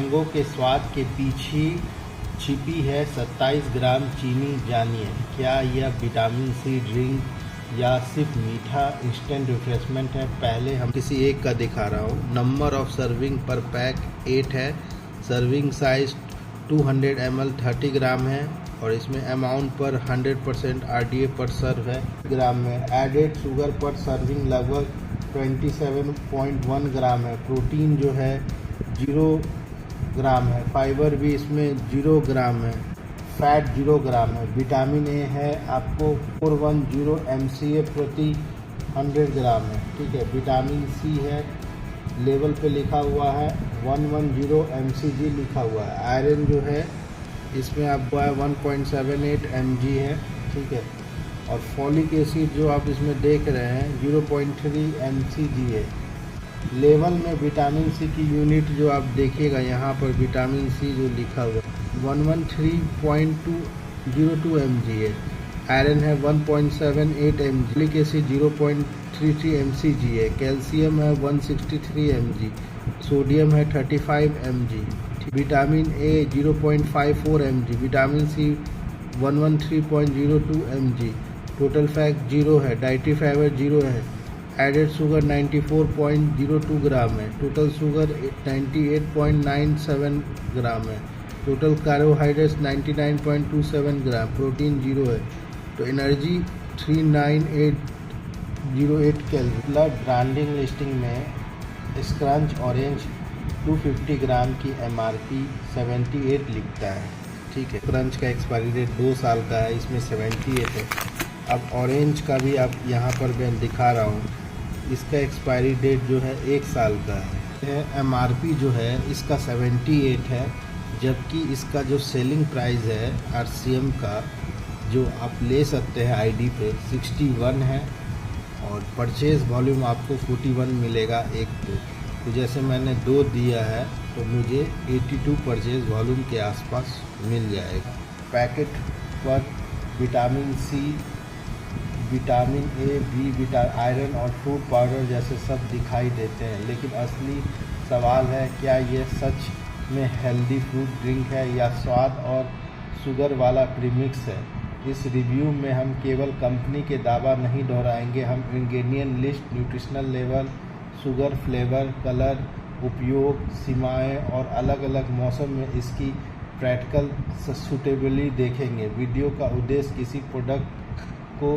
Mango के स्वाद के पीछे छिपी है 27 ग्राम चीनी। जानिए क्या यह विटामिन सी ड्रिंक या सिर्फ मीठा इंस्टेंट रिफ्रेशमेंट है। पहले हम किसी एक का दिखा रहा हूँ। नंबर ऑफ सर्विंग पर पैक 8 है। सर्विंग साइज 200 ml 30 ग्राम है और इसमें अमाउंट पर 100% RDA पर सर्व है ग्राम में। एडेड शुगर पर सर्विंग लगभग 27.1 ग्राम है। प्रोटीन जो है 0 ग्राम है। फाइबर भी इसमें 0 ग्राम है। फैट 0 ग्राम है। विटामिन ए है आपको 410 MCA प्रति 100 ग्राम है। ठीक है। विटामिन सी है, लेवल पे लिखा हुआ है 110 mcg लिखा हुआ है। आयरन जो है इसमें आपको 1.78 mg है। ठीक है। और फॉलिक एसिड जो आप इसमें देख रहे हैं 0.3 mcg है। लेवल में विटामिन सी की यूनिट जो आप देखिएगा यहाँ पर विटामिन सी जो लिखा हुआ 113.202 mg है। आयरन है 1.78 mg। फॉलिक एसिड 0.33 mcg है। कैल्शियम है 163 mg। सोडियम है 35 mg। Vitamin A 0.54 mg। Vitamin C 113.02 mg। Total fat 0 है। डाइटरी फाइबर 0 है। एडेड शुगर 94.02 ग्राम है। टोटल शुगर 98.97 ग्राम है। टोटल कार्बोहाइड्रेट्स 99.27 ग्राम। प्रोटीन 0 है। तो एनर्जी 39808 कैलोरी। ब्रांडिंग लिस्टिंग में स्क्रंच ऑरेंज 250 ग्राम की MRP 78 लिखता है। ठीक है। क्रंच का एक्सपायरी डेट 2 साल का है, इसमें 78 है। अब ऑरेंज का भी आप यहाँ पर मैं दिखा रहा हूँ, इसका एक्सपायरी डेट जो है 1 साल का है। MRP जो है इसका 78 है, जबकि इसका जो सेलिंग प्राइस है RCM का जो आप ले सकते हैं ID पे 61 है और परचेज वॉल्यूम आपको 41 मिलेगा एक तो जैसे मैंने 2 दिया है तो मुझे 82 परचेज वॉल्यूम के आसपास मिल जाएगा। पैकेट पर vitamin C, vitamin A, B, iron और फ्रूट पाउडर जैसे सब दिखाई देते हैं, लेकिन असली सवाल है क्या ये सच में हेल्दी फ्रूट ड्रिंक है या स्वाद और शुगर वाला प्रीमिक्स है। इस रिव्यू में हम केवल कंपनी के दावा नहीं दोहराएंगे, हम ingredient list, nutritional level, sugar, flavour, colour, उपयोग, सीमाएं और अलग अलग मौसम में इसकी प्रैक्टिकल सूटेबिलिटी देखेंगे। वीडियो का उद्देश्य किसी प्रोडक्ट को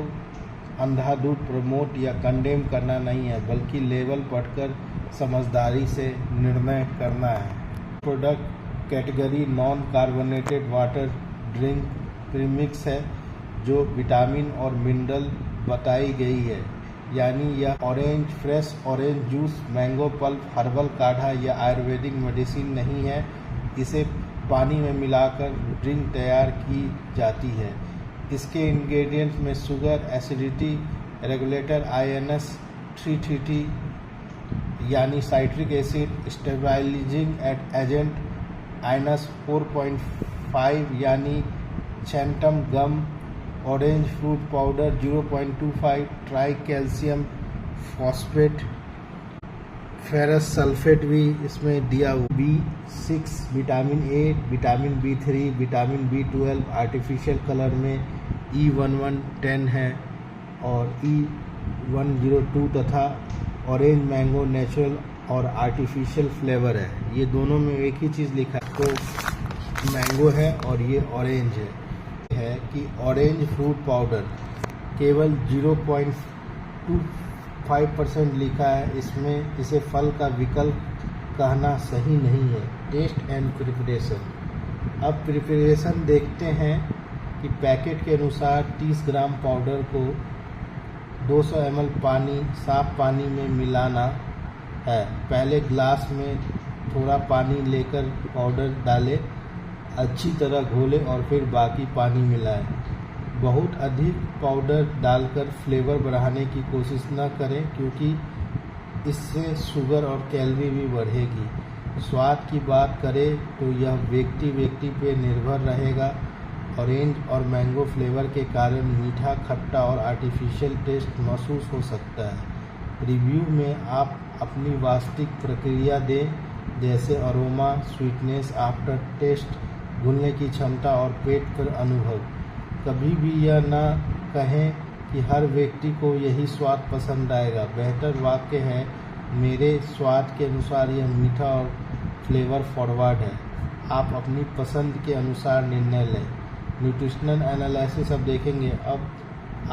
अंधाधुंध प्रमोट या कंडेम करना नहीं है, बल्कि लेवल पढ़कर समझदारी से निर्णय करना है। Product category non carbonated water drink premix है जो विटामिन और मिनरल बताई गई है, यानी यह orange fresh orange juice, mango pulp, herbal काढ़ा या आयुर्वेदिक मेडिसिन नहीं है। इसे पानी में मिलाकर ड्रिंक तैयार की जाती है। इसके इंग्रेडिएंट्स में शुगर, एसिडिटी रेगुलेटर INS 330 यानी citric acid, stabilising agent INS 4.5 यानी xanthan gum, orange fruit powder 0.25, tri calcium phosphate, ferrous sulphate भी इसमें दिया हुआ। B6 vitamin A, vitamin B3, vitamin B12 artificial colour में E1110 है और E102 तथा ऑरेंज मैंगो नेचुरल और आर्टिफिशियल फ्लेवर है। ये दोनों में एक ही चीज़ लिखा है, तो मैंगो है और ये ऑरेंज है कि ऑरेंज फ्रूट पाउडर केवल 0.25% लिखा है। इसमें इसे फल का विकल्प कहना सही नहीं है। Test and preparation. अब प्रिपरेशन देखते हैं कि पैकेट के अनुसार 30 ग्राम पाउडर को 200 ml पानी, साफ पानी में मिलाना है। पहले ग्लास में थोड़ा पानी लेकर पाउडर डालें, अच्छी तरह घोलें और फिर बाकी पानी मिलाएं। बहुत अधिक पाउडर डालकर फ्लेवर बढ़ाने की कोशिश न करें, क्योंकि इससे शुगर और कैलोरी भी बढ़ेगी। स्वाद की बात करें तो यह व्यक्ति पे निर्भर रहेगा। ऑरेंज और मैंगो फ्लेवर के कारण मीठा, खट्टा और आर्टिफिशियल टेस्ट महसूस हो सकता है। रिव्यू में आप अपनी वास्तविक प्रतिक्रिया दें। जैसे अरोमा, स्वीटनेस, आफ्टर टेस्ट, घुलने की क्षमता और पेट पर अनुभव। कभी भी यह न कहें कि हर व्यक्ति को यही स्वाद पसंद आएगा। बेहतर वाक्य है, मेरे स्वाद के अनुसार यह मीठा और फ्लेवर फॉरवर्ड है। आप अपनी पसंद के अनुसार निर्णय लें। न्यूट्रिशनल एनालिसिस अब देखेंगे। अब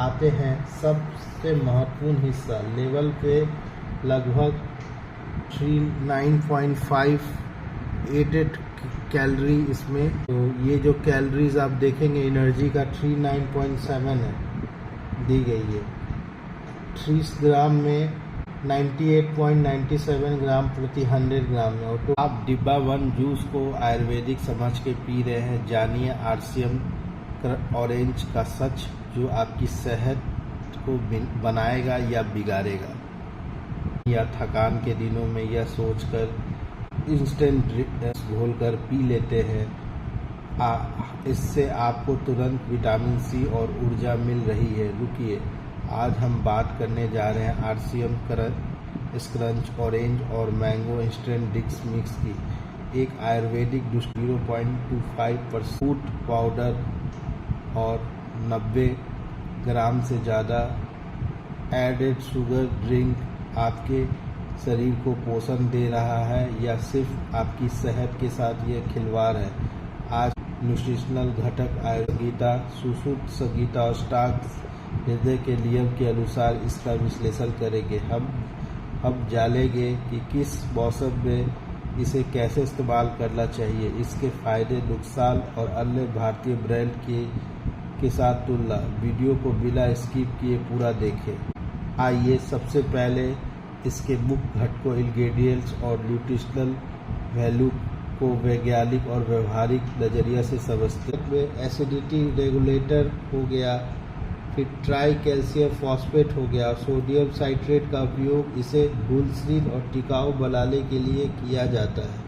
आते हैं सबसे महत्वपूर्ण हिस्सा। लेवल पे लगभग 39.588 कैलोरी इसमें। तो ये जो कैलोरीज आप देखेंगे एनर्जी का 39.7 है दी गई है। 30 ग्राम में 98.97 ग्राम प्रति 100 ग्राम में। और तो आप डिब्बा 1 जूस को आयुर्वेदिक समझ के पी रहे हैं। जानिए आरसीएम ऑरेंज का सच, जो आपकी सेहत को बनाएगा या बिगाड़ेगा। या थकान के दिनों में यह सोचकर इंस्टेंट ड्रिंक घोलकर पी लेते हैं, इससे आपको तुरंत विटामिन सी और ऊर्जा मिल रही है। रुकिए, आज हम बात करने जा रहे हैं आरसीएम स्क्रंच ऑरेंज और मैंगो इंस्टेंट ड्रिंक्स मिक्स की। एक आयुर्वेदिक 0.25% फूड पाउडर और 90 ग्राम से ज़्यादा एडेड शुगर ड्रिंक आपके शरीर को पोषण दे रहा है या सिर्फ आपकी सेहत के साथ ये खिलवाड़ है। आज न्यूट्रिशनल घटक आयुर्वेदा, सुश्रुत संगीता और स्टाक हृदय के नियम के अनुसार इसका विश्लेषण करेंगे। हम जानेंगे कि किस मौसम में इसे कैसे इस्तेमाल करना चाहिए, इसके फायदे, नुकसान और अन्य भारतीय ब्रांड के साथ तुलना। वीडियो को बिना स्किप किए पूरा देखें। आइए सबसे पहले इसके मुख्य घटकों, इंग्रेडिएंट्स और न्यूट्रिशनल वैल्यू को वैज्ञानिक और व्यवहारिक नज़रिया से समझते हैं। में एसिडिटी रेगुलेटर हो गया, फिर ट्राई कैल्शियम फॉस्फेट हो गया। सोडियम साइट्रेट का उपयोग इसे घुलनशील और टिकाऊ बनाने के लिए किया जाता है।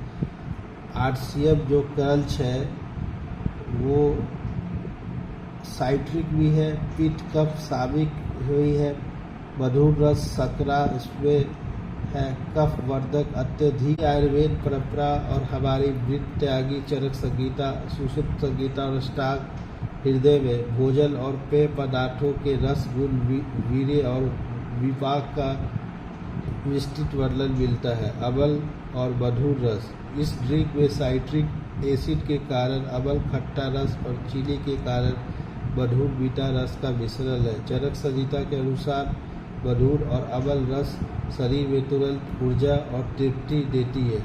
आरसीएम जो क्रंच है वो साइट्रिक भी है, पित्त कफ साबिक हुई है, मधुर रस सकरा इसमें है, कफ वर्धक अत्यधिक। आयुर्वेद परंपरा और हमारी मृत त्यागी चरक संगीता, सुषुप्त संगीता और स्टाक हृदय में भोजन और पेय पदार्थों के रस, गुण, वीर्य और विपाक का विस्तृत वर्णन मिलता है। अम्ल और मधुर रस, इस ड्रिंक में साइट्रिक एसिड के कारण अम्ल खट्टा रस और चीनी के कारण मधुर मीठा रस का मिश्रण है। चरक संहिता के अनुसार मधुर और अम्ल रस शरीर में तुरंत ऊर्जा और तृप्ति देती है।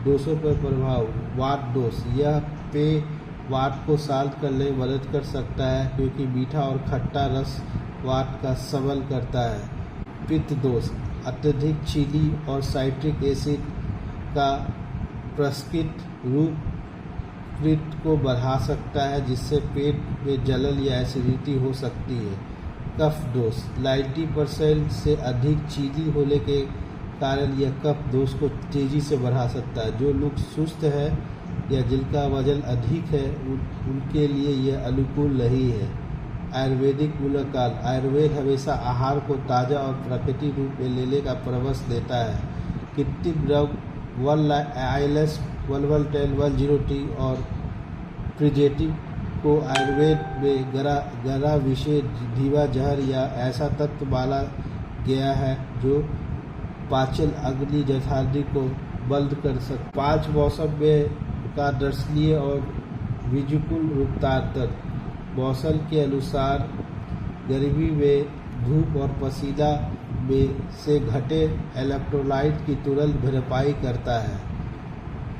दोषों पर प्रभाव, वात दोष, यह पेय वात को शांत करने में मदद कर सकता है क्योंकि मीठा और खट्टा रस वात का सबल करता है। पित्त दोष, अत्यधिक चीनी और साइट्रिक एसिड का प्रस्कित रूप पित्त को बढ़ा सकता है जिससे पेट में जलन या एसिडिटी हो सकती है। कफ दोष, 90% से अधिक चीनी होने के कारण यह कफ दोष को तेजी से बढ़ा सकता है। जो लोग सुस्त है या जिनका वजन अधिक है उनके लिए यह अनुकूल नहीं है। आयुर्वेदिक मूलकाल, आयुर्वेद हमेशा आहार को ताज़ा और प्राकृतिक रूप में लेने का परामर्श देता है। कृत्रिम ड्रग 1-ILS 1110 103 और प्रिजेटिव को आयुर्वेद में गरा विषय, धीवा जहर या ऐसा तत्व माना गया है जो पाचन अग्नि जठराग्नि को बंद कर सकता। 5 मौसम में का दर्शनीय और विजुकुल रूपांतर। मौसम के अनुसार गर्मी में धूप और पसीना में से घटे इलेक्ट्रोलाइट की तुरंत भरपाई करता है।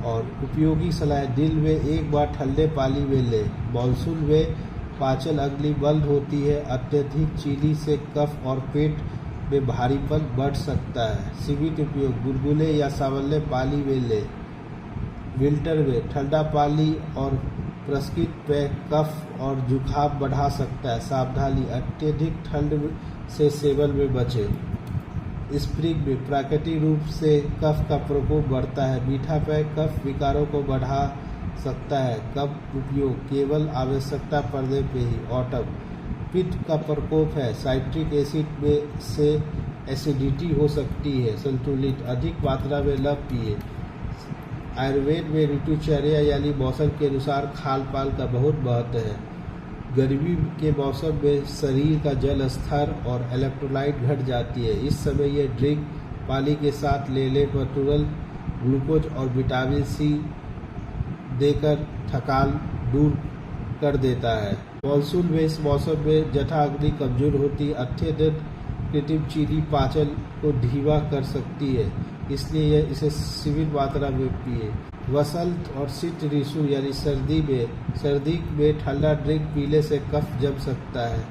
और उपयोगी सलाह, दिन में एक बार ठंडे पानी में लें। मानसून में पाचन अग्नि बंद होती है। अत्यधिक चीनी से कफ और पेट में भारीपन बढ़ सकता है। सीमित उपयोग, गुनगुने या सामान्य पानी में लें। विंटर में ठंडा पानी और प्रस्कित पेय कफ और जुकाम बढ़ा सकता है। सावधानी, अत्यधिक ठंड से सेवन में बचें। स्प्रिंग में प्राकृतिक रूप से कफ का प्रकोप बढ़ता है। मीठा पेय कफ विकारों को बढ़ा सकता है। कम उपयोग, केवल आवश्यकता पड़ने पे ही। ऑटम, पित्त का प्रकोप है। साइट्रिक एसिड में से एसिडिटी हो सकती है। संतुलित, अधिक मात्रा में न पिए। आयुर्वेद में ऋतुचर्या यानी मौसम के अनुसार खान पान का बहुत महत्व है। गर्मी के मौसम में शरीर का जल स्तर और इलेक्ट्रोलाइट घट जाती है। इस समय यह ड्रिंक पानी के साथ लेने पर तुरंत ग्लूकोज और विटामिन सी देकर थकान दूर कर देता है। मानसून में इस मौसम में जठा अग्नि कमजोर होती, अत्यधिक कृत्रिम चीनी पाचन को धीमा कर सकती है, इसलिए यह इसे सीमित मात्रा में पिए। वसंत और शीत ऋतु यानी सर्दी में ठंडा ड्रिंक पीने से कफ जम सकता है।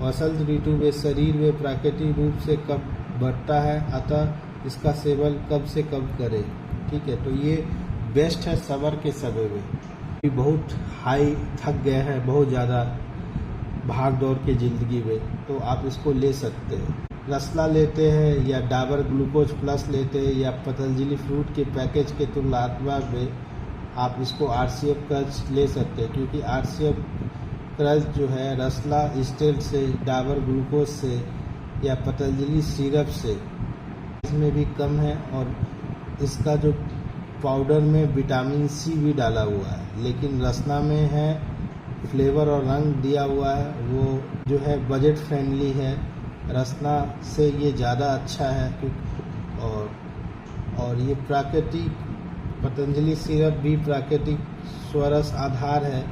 वसंत ऋतु में शरीर में प्राकृतिक रूप से कफ बढ़ता है, अतः इसका सेवन कम से कम करें। ठीक है, तो ये बेस्ट है समर के समय में। बहुत हाई थक गए हैं, बहुत ज़्यादा भाग दौड़ के ज़िंदगी में, तो आप इसको ले सकते हैं। रसना लेते हैं या डाबर ग्लूकोज प्लस लेते हैं या पतंजलि फ्रूट के पैकेज के तुलनात्मक में आप इसको RCM क्रंच ले सकते हैं, क्योंकि RCM क्रंच जो है रसना इंस्टेंट से, डाबर ग्लूकोज से या पतंजलि सिरप से इसमें भी कम है, और इसका जो पाउडर में विटामिन सी भी डाला हुआ है, लेकिन रसना में है फ्लेवर और रंग दिया हुआ है, वो जो है बजट फ्रेंडली है। रसना से ये ज़्यादा अच्छा है, और ये प्राकृतिक पतंजलि सिरप भी प्राकृतिक स्वरस आधार है,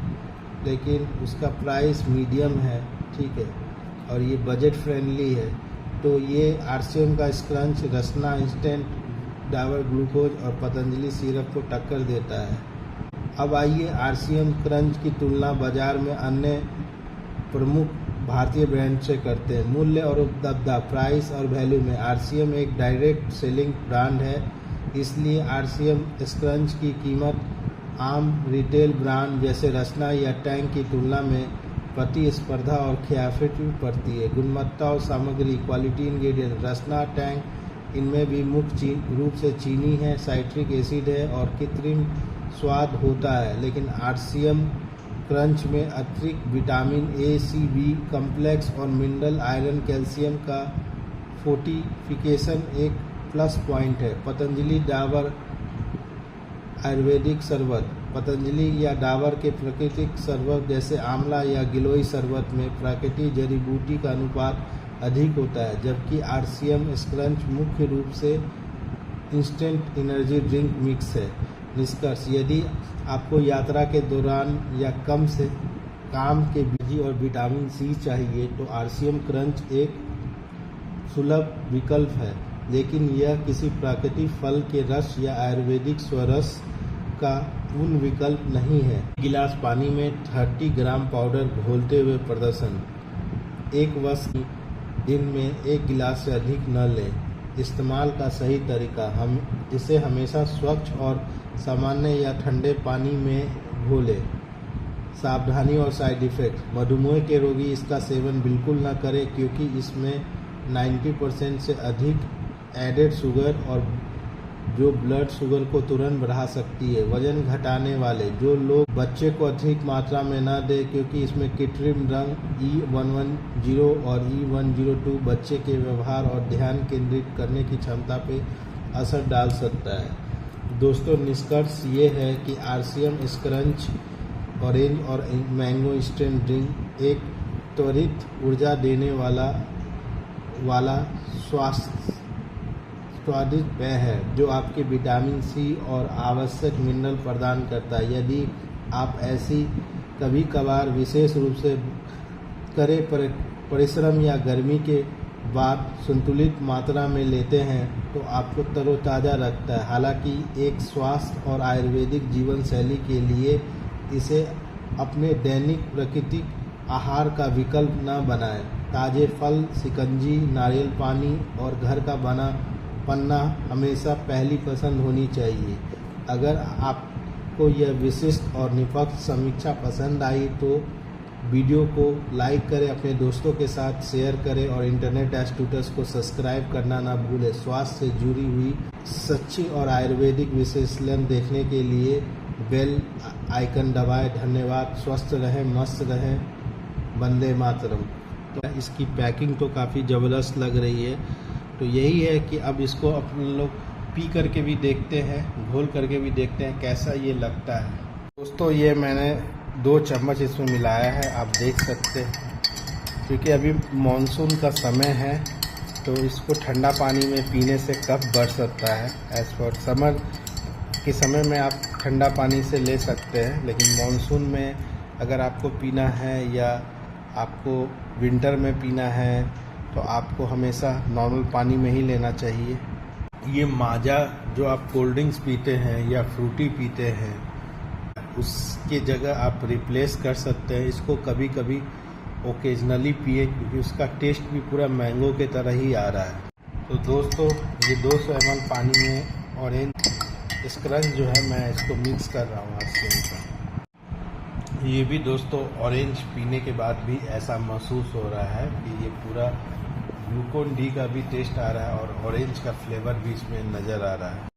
लेकिन उसका प्राइस मीडियम है। ठीक है, और ये बजट फ्रेंडली है। तो ये RCM का स्क्रंच रसना इंस्टेंट, डाबर ग्लूकोज और पतंजलि सिरप को टक्कर देता है। अब आइए RCM क्रंच की तुलना बाजार में अन्य प्रमुख भारतीय ब्रांड से करते हैं। मूल्य और उपलब्धता, प्राइस और वैल्यू में RCM एक डायरेक्ट सेलिंग ब्रांड है, इसलिए RCM स्क्रंच की कीमत आम रिटेल ब्रांड जैसे रसना या टैंग की तुलना में प्रतिस्पर्धा और किफ़ायती पड़ती है। गुणवत्ता और सामग्री, क्वालिटी इंग्रेडिएंट, रसना, टैंग इनमें भी मुख्य रूप से चीनी है, साइट्रिक एसिड है और कृत्रिम स्वाद होता है, लेकिन RCM क्रंच में अतिरिक्त vitamin A, C, B complex और मिनरल आयरन, कैल्शियम का फोर्टिफिकेशन एक प्लस पॉइंट है। पतंजलि डाबर आयुर्वेदिक शरबत, पतंजलि या डाबर के प्राकृतिक शरबत जैसे आंवला या गिलोय शरबत में प्राकृतिक जड़ी बूटी का अनुपात अधिक होता है, जबकि RCM क्रंच मुख्य रूप से इंस्टेंट एनर्जी ड्रिंक मिक्स है। निष्कर्ष, यदि आपको यात्रा के दौरान या कम से काम के बिजी और विटामिन सी चाहिए तो RCM क्रंच एक सुलभ विकल्प है, लेकिन यह किसी प्राकृतिक फल के रस या आयुर्वेदिक स्वरस का पूर्ण विकल्प नहीं है। गिलास पानी में 30 ग्राम पाउडर घोलते हुए प्रदर्शन। एक वर्ष दिन में 1 गिलास से अधिक न लें। इस्तेमाल का सही तरीका, हम इसे हमेशा स्वच्छ और सामान्य या ठंडे पानी में घोलें। सावधानी और साइड इफ़ेक्ट, मधुमेह के रोगी इसका सेवन बिल्कुल न करें, क्योंकि इसमें 90% से अधिक एडेड शुगर और जो ब्लड शुगर को तुरंत बढ़ा सकती है। वजन घटाने वाले, जो लोग बच्चे को अधिक मात्रा में न दें, क्योंकि इसमें कृत्रिम रंग E110 और E102 बच्चे के व्यवहार और ध्यान केंद्रित करने की क्षमता पर असर डाल सकता है। दोस्तों, निष्कर्ष ये है कि RCM क्रंच ऑरेंज और मैंगो इंस्टेंट ड्रिंक एक त्वरित ऊर्जा देने वाला स्वादिष्ट पेय है, जो आपके विटामिन सी और आवश्यक मिनरल प्रदान करता है। यदि आप ऐसी कभी कभार विशेष रूप से करे परिश्रम या गर्मी के बाद संतुलित मात्रा में लेते हैं तो आपको तरोताज़ा रखता है। हालांकि एक स्वास्थ्य और आयुर्वेदिक जीवन शैली के लिए इसे अपने दैनिक प्राकृतिक आहार का विकल्प न बनाएं। ताज़े फल, शिकंजी, नारियल पानी और घर का बना पन्ना हमेशा पहली पसंद होनी चाहिए। अगर आपको यह विशिष्ट और निष्पक्ष समीक्षा पसंद आई तो वीडियो को लाइक करें, अपने दोस्तों के साथ शेयर करें और इंटरनेट एस्टूटस को सब्सक्राइब करना ना भूलें। स्वास्थ्य से जुड़ी हुई सच्ची और आयुर्वेदिक विश्लेषण देखने के लिए बेल आइकन दबाएं। धन्यवाद। स्वस्थ रहें, मस्त रहें। वंदे मातरम। तो इसकी पैकिंग तो काफ़ी ज़बरदस्त लग रही है। तो यही है कि अब इसको अपन लोग पी करके भी देखते हैं, घोल करके भी देखते हैं कैसा ये लगता है। दोस्तों ये मैंने 2 चम्मच इसमें मिलाया है, आप देख सकते हैं। क्योंकि अभी मानसून का समय है तो इसको ठंडा पानी में पीने से कफ बढ़ सकता है। एज फॉर समर के समय में आप ठंडा पानी से ले सकते हैं, लेकिन मानसून में अगर आपको पीना है या आपको विंटर में पीना है तो आपको हमेशा नॉर्मल पानी में ही लेना चाहिए। ये माजा जो आप कोल्ड ड्रिंक्स पीते हैं या फ्रूटी पीते हैं उसके जगह आप रिप्लेस कर सकते हैं। इसको कभी कभी ओकेजनली पिए क्योंकि उसका टेस्ट भी पूरा मैंगो के तरह ही आ रहा है। तो दोस्तों ये 200 ml पानी में ऑरेंज स्क्रंच जो है मैं इसको मिक्स कर रहा हूँ ये भी दोस्तों ऑरेंज पीने के बाद भी ऐसा महसूस हो रहा है कि ये पूरा ग्लूकोन डी का भी टेस्ट आ रहा है और ऑरेंज का फ्लेवर भी इसमें नज़र आ रहा है।